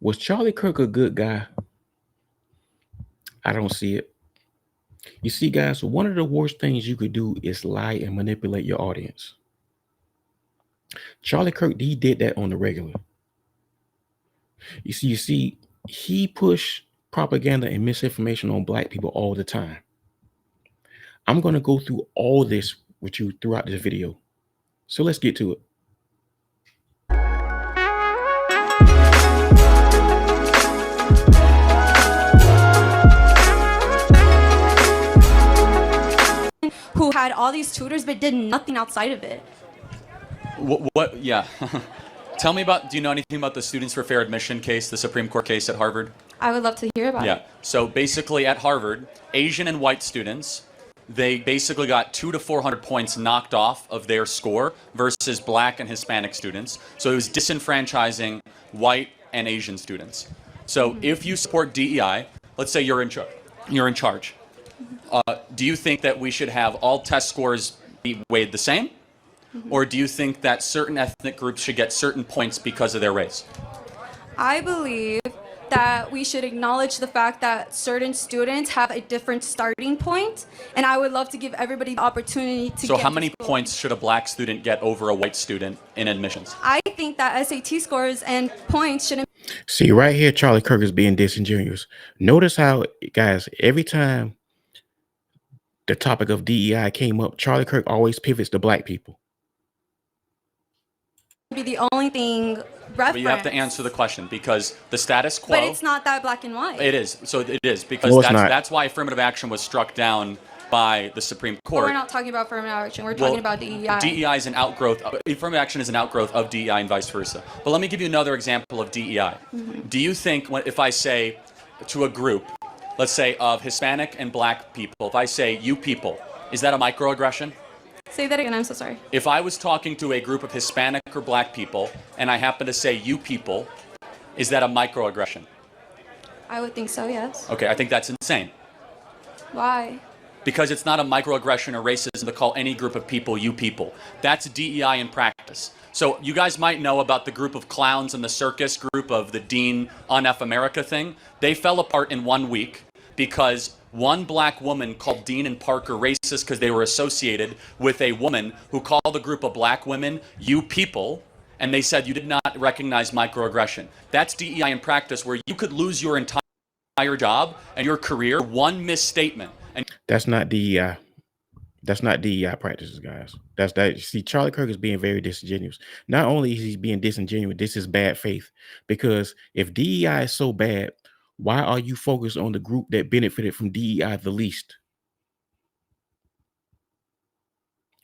Was Charlie Kirk a good guy? I don't see it. You see, guys, one of the worst things you could do is lie and manipulate your audience. Charlie Kirk, he did that on the regular. You see, he pushed propaganda and misinformation on black people all the time. I'm going to go through all this with you throughout this video. So let's get to it. Who had all these tutors but did nothing outside of it. What? Yeah. Tell me about, do you know anything about the Students for Fair Admission case, the Supreme Court case at Harvard? I would love to hear about it. Yeah. So basically at Harvard, Asian and white students, they basically got 200 to 400 points knocked off of their score versus black and Hispanic students. So it was disenfranchising white and Asian students. So if you support DEI, let's say you're in charge. Do you think that we should have all test scores be weighed the same? Or do you think that certain ethnic groups should get certain points because of their race? I believe that we should acknowledge the fact that certain students have a different starting point, and I would love to give everybody the opportunity to So get how many to school. points should a black student get over a white student in admissions? I think that SAT scores and points shouldn't. See, right here, Charlie Kirk is being disingenuous. Notice how, guys, every time the topic of DEI came up, Charlie Kirk always pivots to black people. be the only thing referenced. But you have to answer the question because the status quo. But it's not that black and white. It is. So it is because No, it's not. that's why affirmative action was struck down by the Supreme But Court. we're not talking about affirmative action. We're talking about DEI. DEI is an outgrowth. Affirmative action is an outgrowth of DEI and vice versa. But let me give you another example of DEI. Do you think if I say to a group, let's say of Hispanic and black people, if I say you people, is that a microaggression? Say that again. I'm so sorry. If I was talking to a group of Hispanic or black people and I happen to say you people, is that a microaggression? I would think so, yes. Okay, I think that's insane. Why? Because it's not a microaggression or racism to call any group of people you people. That's DEI in practice. So you guys might know about the group of clowns in the circus group of the Dean on F America thing. They fell apart in 1 week because one black woman called Dean and Parker racist because they were associated with a woman who called a group of black women you people, and they said you did not recognize microaggression. That's DEI in practice, where you could lose your entire job and your career, one misstatement. And That's not DEI. That's not DEI practices, guys. That's that. See, Charlie Kirk is being very disingenuous. Not only is he being disingenuous, this is bad faith. Because if DEI is so bad, why are you focused on the group that benefited from DEI the least?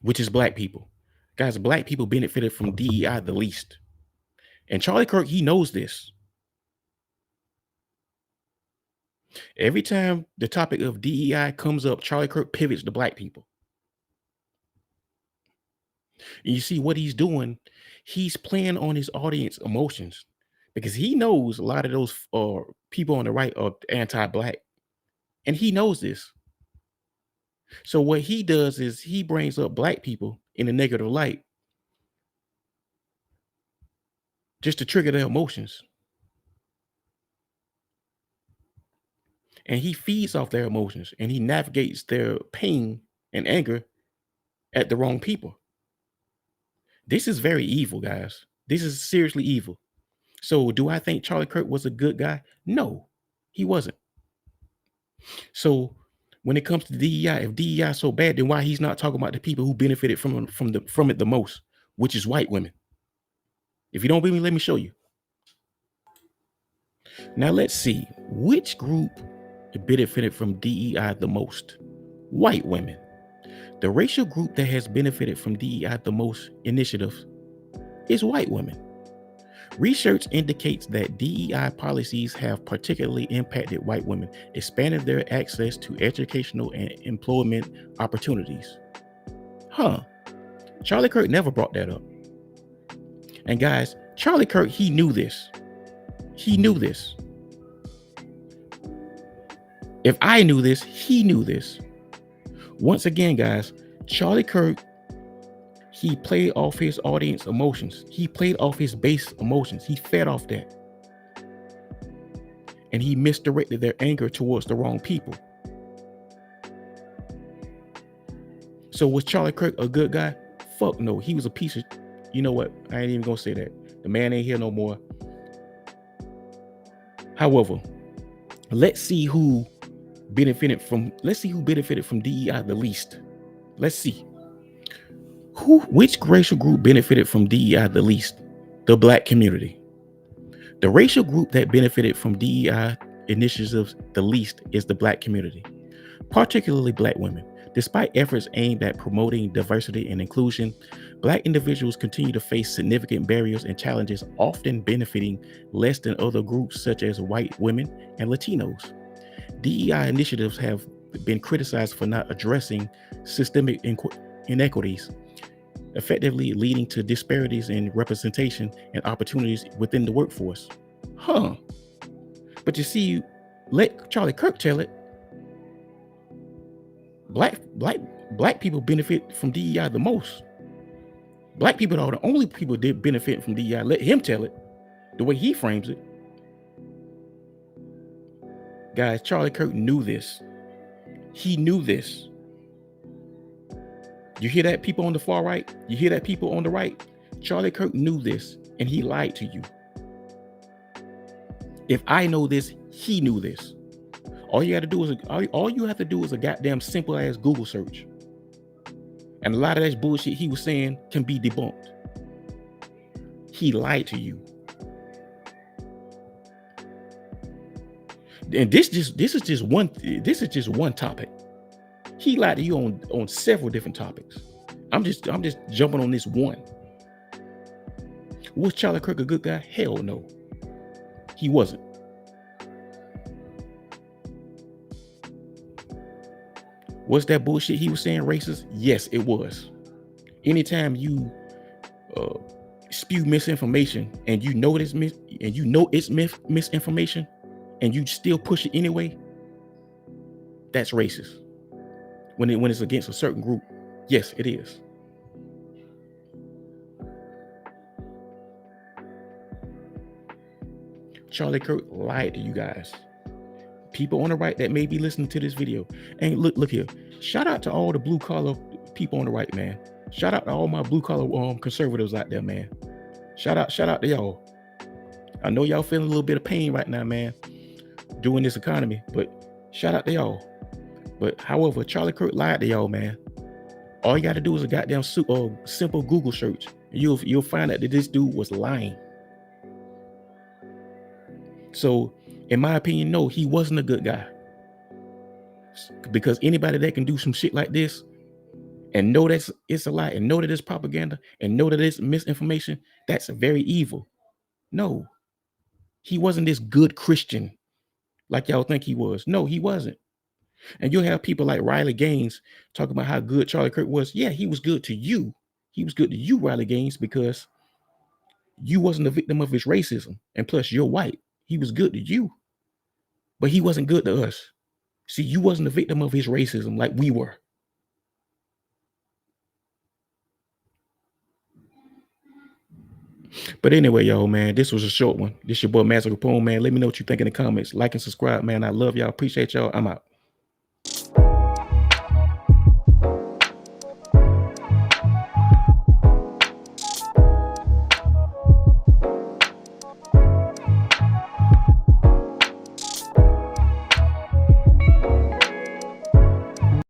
Which is black people. Guys, black people benefited from DEI the least. And Charlie Kirk, he knows this. Every time the topic of DEI comes up, Charlie Kirk pivots to black people. And you see what he's doing, he's playing on his audience emotions because he knows a lot of those people on the right are anti-black, and he knows this. So what he does is he brings up black people in a negative light just to trigger their emotions. And he feeds off their emotions and he navigates their pain and anger at the wrong people. This is very evil, guys. This is seriously evil. So do I think Charlie Kirk was a good guy? No, he wasn't. So when it comes to DEI, if DEI is so bad, then why he's not talking about the people who benefited from it the most, which is white women? If you don't believe me, let me show you. Now let's see which group benefited from DEI the most. White women. The racial group that has benefited from DEI the most initiatives is white women. Research indicates that DEI policies have particularly impacted white women, expanding their access to educational and employment opportunities. Charlie Kirk never brought that up. And guys, Charlie Kirk, he knew this. He knew this. If I knew this, he knew this. Once again, guys, Charlie Kirk, he played off his audience emotions. He played off his base emotions. He fed off that. and he misdirected their anger towards the wrong people. So was Charlie Kirk a good guy? Fuck no. He was a piece of, you know what? I ain't even gonna say that. The man ain't here no more. However, let's see who benefited from DEI the least. Let's see. Which racial group benefited from DEI the least? The Black community. The racial group that benefited from DEI initiatives the least is the Black community, particularly Black women. Despite efforts aimed at promoting diversity and inclusion, Black individuals continue to face significant barriers and challenges, often benefiting less than other groups such as white women and Latinos. DEI initiatives have been criticized for not addressing systemic inequities, effectively leading to disparities in representation and opportunities within the workforce. But you see, let Charlie Kirk tell it. Black people benefit from DEI the most. Black people are the only people that benefit from DEI. Let him tell it the way he frames it. Guys, Charlie Kirk knew this. He knew this. You hear that, people on the far right? You hear that, people on the right? Charlie Kirk knew this, and he lied to you. If I know this, he knew this. All you have to do is a goddamn simple ass Google search. And a lot of that bullshit he was saying can be debunked. He lied to you. And this is just one topic. He lied to you on several different topics. I'm just jumping on this one. Was Charlie Kirk a good guy? Hell no. He wasn't. Was that bullshit he was saying racist? Yes, it was. Anytime you spew misinformation and you know it's misinformation and you still push it anyway, that's racist. When it's against a certain group, yes, it is. Charlie Kirk lied to you guys. People on the right that may be listening to this video. And look here. Shout out to all the blue collar people on the right, man. Shout out to all my blue collar conservatives out there, man. Shout out to y'all. I know y'all feeling a little bit of pain right now, man, doing this economy, but shout out to y'all. But however, Charlie Kirk lied to y'all, man. All you got to do is a goddamn simple Google search, and you'll find out that this dude was lying. So, in my opinion, no, he wasn't a good guy. Because anybody that can do some shit like this and know that it's a lie and know that it's propaganda and know that it's misinformation, that's very evil. No, he wasn't this good Christian like y'all think he was. No, he wasn't. And you'll have people like Riley Gaines talking about how good Charlie Kirk was. Yeah, he was good to you. He was good to you, Riley Gaines, because you wasn't a victim of his racism. And plus, you're white. He was good to you. But he wasn't good to us. See, you wasn't a victim of his racism like we were. But anyway, y'all, man, this was a short one. This your boy Mazo, man. Let me know what you think in the comments. Like and subscribe, man. I love y'all. Appreciate y'all. I'm out.